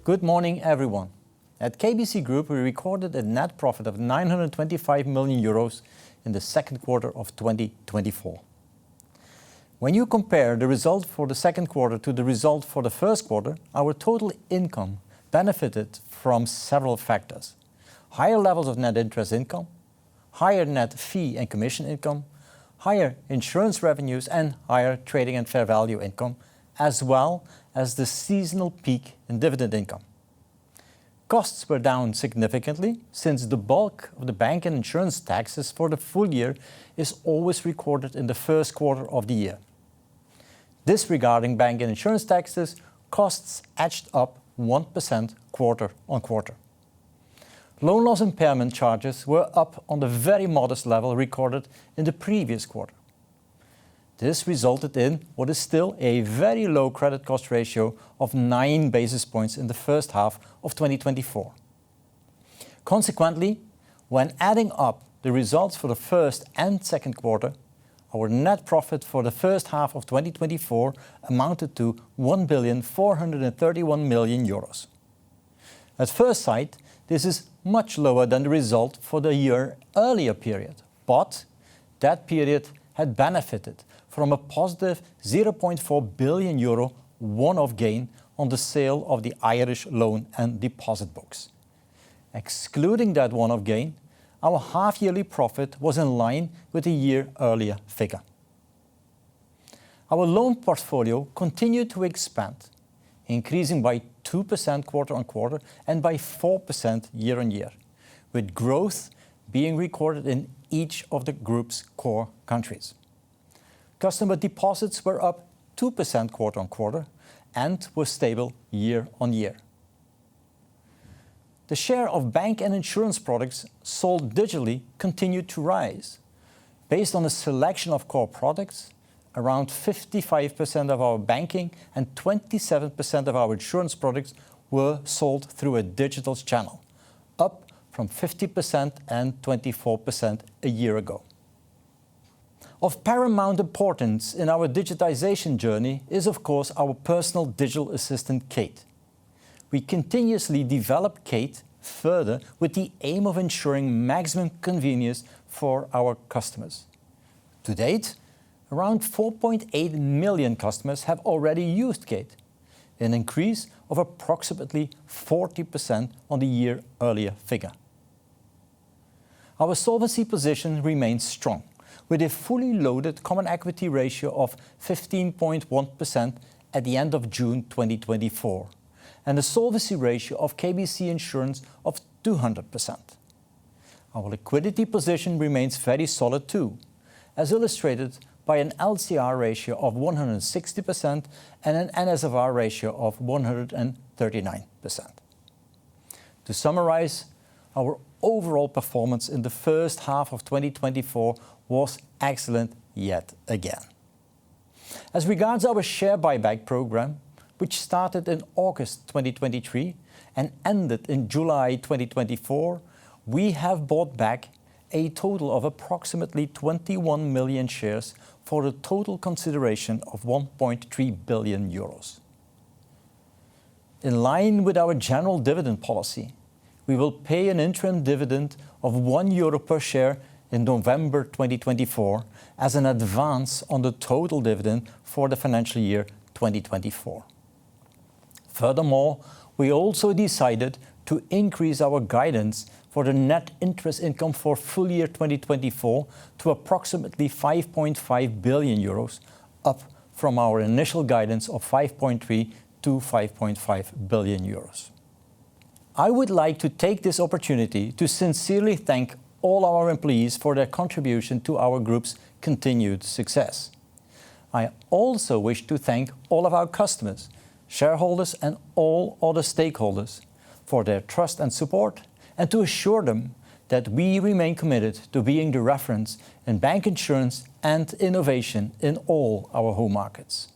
Good morning, everyone. At KBC Group, we recorded a net profit of 925 million euros in the second quarter of 2024. When you compare the result for the second quarter to the result for the first quarter, our total income benefited from several factors. Higher levels of net interest income, higher net fee and commission income, higher insurance revenues and higher trading and fair value income, as well as the seasonal peak in dividend income. Costs were down significantly since the bulk of the bank and insurance taxes for the full year is always recorded in the first quarter of the year. Disregarding bank and insurance taxes, costs edged up 1% quarter on quarter. Loan loss impairment charges were up on the very modest level recorded in the previous quarter. This resulted in what is still a very low credit cost ratio of 9 basis points in the first half of 2024. Consequently, when adding up the results for the first and second quarter, our net profit for the first half of 2024 amounted to 1,431 million euros. At first sight, this is much lower than the result for the year earlier period, but that period had benefited from a positive 0.4 billion euro one-off gain on the sale of the Irish loan and deposit books. Excluding that one-off gain, our half-yearly profit was in line with the year earlier figure. Our loan portfolio continued to expand, increasing by 2% quarter on quarter and by 4% year on year, with growth being recorded in each of the group's core countries. Customer deposits were up 2% quarter on quarter and were stable year on year. The share of bank and insurance products sold digitally continued to rise. Based on a selection of core products, around 55% of our banking and 27% of our insurance products were sold through a digital channel, up from 50% and 24% a year ago. Of paramount importance in our digitization journey is, of course, our personal digital assistant, Kate. We continuously develop Kate further with the aim of ensuring maximum convenience for our customers. To date, around 4.8 million customers have already used Kate, an increase of approximately 40% on the year earlier figure. Our solvency position remains strong, with a fully loaded common equity ratio of 15.1% at the end of June 2024, and a solvency ratio of KBC Insurance of 200%. Our liquidity position remains very solid too, as illustrated by an LCR ratio of 160% and an NSFR ratio of 139%. To summarize, our overall performance in the first half of 2024 was excellent yet again. As regards our share buyback program, which started in August 2023 and ended in July 2024, we have bought back a total of approximately 21 million shares for a total consideration of 1.3 billion euros. In line with our general dividend policy, we will pay an interim dividend of 1 euro per share in November 2024 as an advance on the total dividend for the financial year 2024. Furthermore, we also decided to increase our guidance for the net interest income for full year 2024 to approximately 5.5 billion euros, up from our initial guidance of 5.3 to 5.5 billion euros. I would like to take this opportunity to sincerely thank all our employees for their contribution to our group's continued success. I also wish to thank all of our customers, shareholders and all other stakeholders for their trust and support, and to assure them that we remain committed to being the reference in bank insurance and innovation in all our home markets.